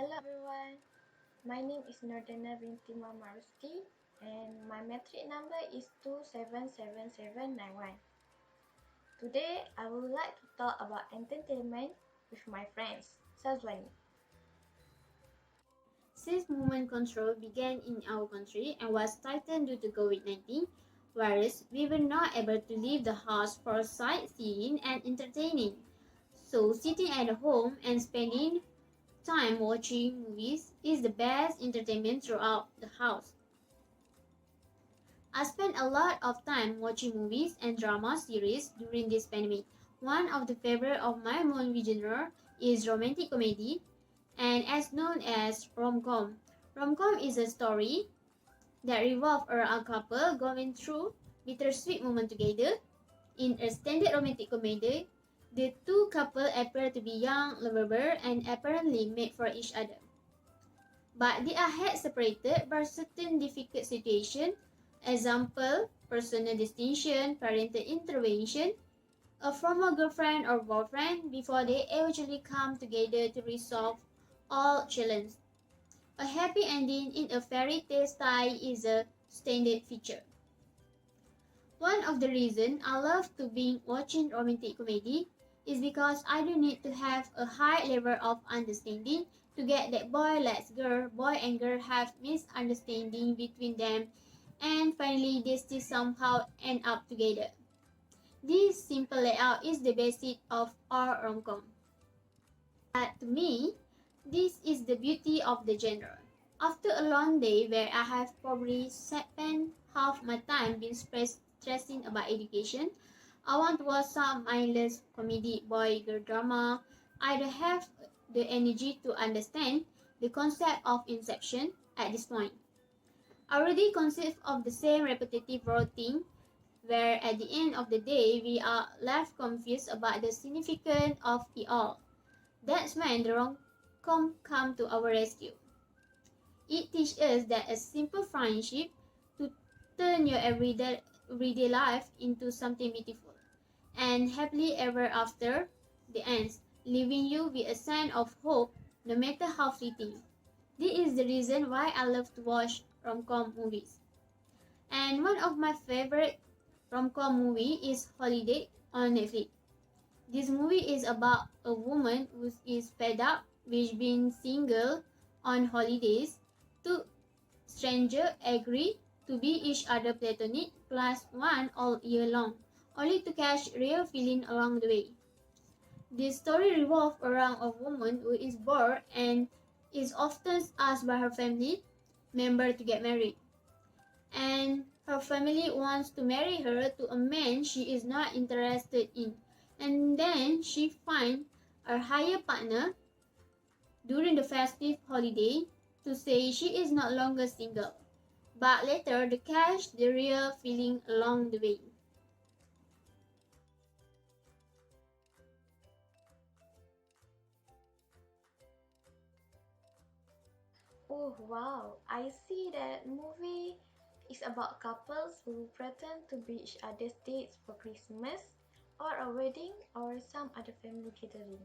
Hello everyone, my name is Nordana binti Mamarusti and my metric number is 277791. Today I would like to talk about entertainment with my friends, Sazwani. Since movement control began in our country and was tightened due to COVID-19 virus, we were not able to leave the house for sightseeing and entertaining. So sitting at home and spending time watching movies is the best entertainment throughout the house. I spent a lot of time watching movies and drama series during this pandemic. One of the favorite of my movie genre is romantic comedy and as known as rom-com. Rom-com is a story that revolves around a couple going through bittersweet moments together. In a standard romantic comedy, the two couples appear to be young, lovable, and apparently made for each other. But they are had separated by certain difficult situations, example, personal distinction, parental intervention, a former girlfriend or boyfriend before they eventually come together to resolve all challenges. A happy ending in a fairy tale style is a standard feature. One of the reasons I love to be watching romantic comedy is because I don't need to have a high level of understanding to get that boy and girl have misunderstanding between them and finally they still somehow end up together. This simple layout is the basic of all rom-com. But to me, this is the beauty of the genre. After a long day where I have probably spent half my time being stressing about education, I want to watch some mindless comedy boy-girl drama. I don't have the energy to understand the concept of inception at this point. Already consists of the same repetitive routine where at the end of the day we are left confused about the significance of it all. That's when the rom-com come to our rescue. It teaches us that a simple friendship to turn your everyday life into something beautiful. And happily ever after the ends, leaving you with a sense of hope no matter how fleeting. This is the reason why I love to watch rom-com movies. And one of my favorite rom-com movie is Holiday on Netflix. This movie is about a woman who is fed up with being single on holidays. Two strangers agree to be each other platonic plus one all year long, only to catch real feeling along the way. This story revolves around a woman who is bored and is often asked by her family member to get married. And her family wants to marry her to a man she is not interested in. And then she finds a higher partner during the festive holiday to say she is no longer single. But later they catch the real feeling along the way. Oh wow, I see that movie is about couples who pretend to be each other's dates for Christmas or a wedding or some other family gathering.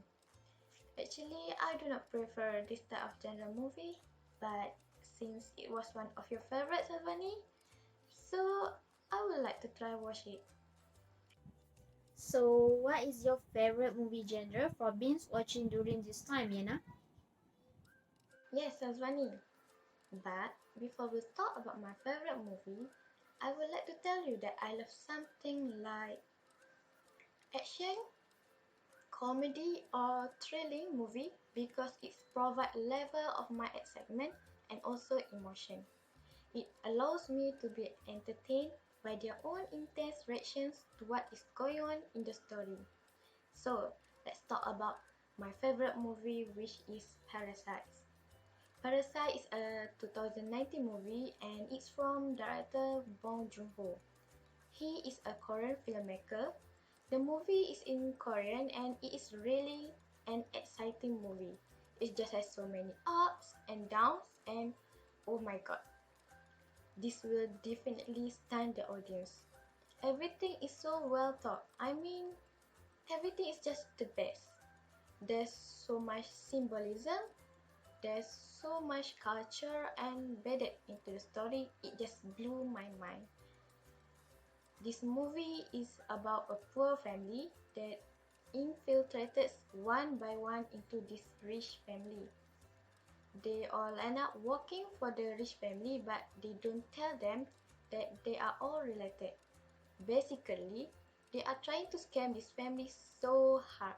Actually, I do not prefer this type of genre movie, but since it was one of your favorites, Savani, so I would like to try watch it. So, what is your favorite movie genre for binge watching during this time, Yana? Yes, Sazwani. But before we talk about my favorite movie, I would like to tell you that I love something like action, comedy, or thrilling movie because it provides a level of my excitement and also emotion. It allows me to be entertained by their own intense reactions to what is going on in the story. So, let's talk about my favorite movie, which is Parasite. Parasite is a 2019 movie and it's from director Bong Joon-ho. He is a Korean filmmaker. The movie is in Korean and it is really an exciting movie. It just has so many ups and downs and oh my god, this will definitely stun the audience. Everything is so well thought. I mean, everything is just the best. There's so much symbolism, There's so much culture embedded into the story, it just blew my mind. This movie is about a poor family that infiltrates one by one into this rich family. They all end up working for the rich family, but they don't tell them that they are all related. Basically, they are trying to scam this family so hard.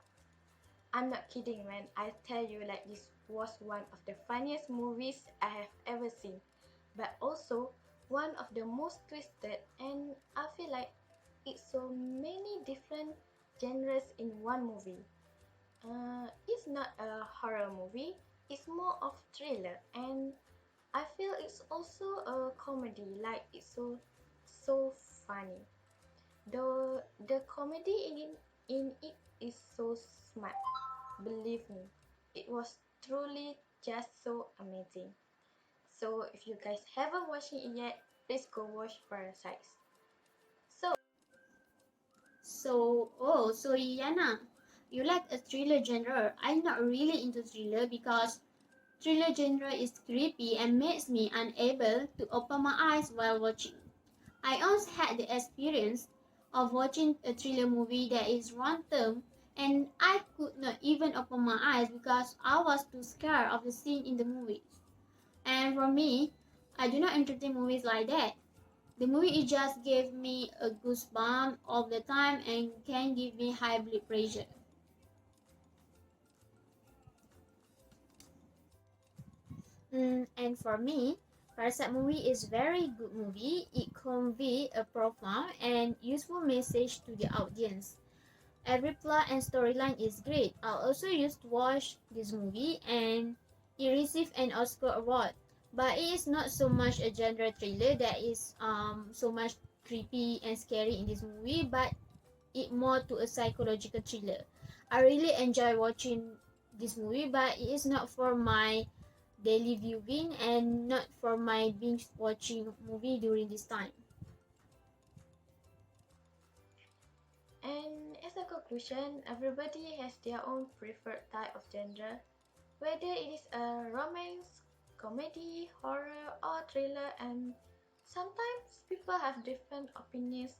I'm not kidding when I tell you like this was one of the funniest movies I have ever seen, but also one of the most twisted, and I feel like it's so many different genres in one movie. It's not a horror movie, it's more of thriller, and I feel it's also a comedy, like it's so funny. The comedy in it is so smart. Believe me, it was truly just so amazing. So if you guys haven't watched it yet, please go watch Parasites. So So Yana, you like a thriller genre. I'm not really into thriller because thriller genre is creepy and makes me unable to open my eyes while watching. I once had the experience of watching a thriller movie that is one term and I could not even open my eyes because I was too scared of the scene in the movie. And for me, I do not entertain movies like that. The movie it just gave me a goosebump all the time and can give me high blood pressure. And for me, Parasite movie is very good movie. It convey a profound and useful message to the audience. Every plot and storyline is great. I also used to watch this movie and it received an Oscar award. But it is not so much a genre thriller that is so much creepy and scary in this movie, but it more to a psychological thriller. I really enjoy watching this movie, but it is not for my daily viewing and not for my binge watching movie during this time. and as a conclusion, everybody has their own preferred type of genre, whether it is a romance, comedy, horror, or thriller, and sometimes people have different opinions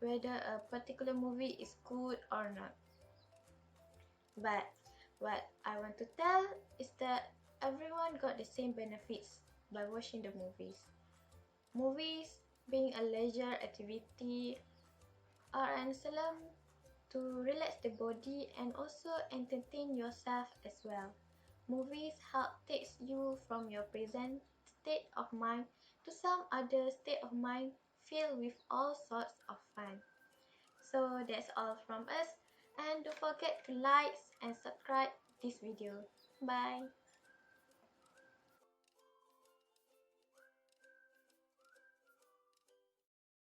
whether a particular movie is good or not. But what I want to tell is that everyone got the same benefits by watching the movies. Movies being a leisure activity are an asylum to relax the body and also entertain yourself as well. Movies help take you from your present state of mind to some other state of mind filled with all sorts of fun. So that's all from us, and don't forget to like and subscribe this video. Bye.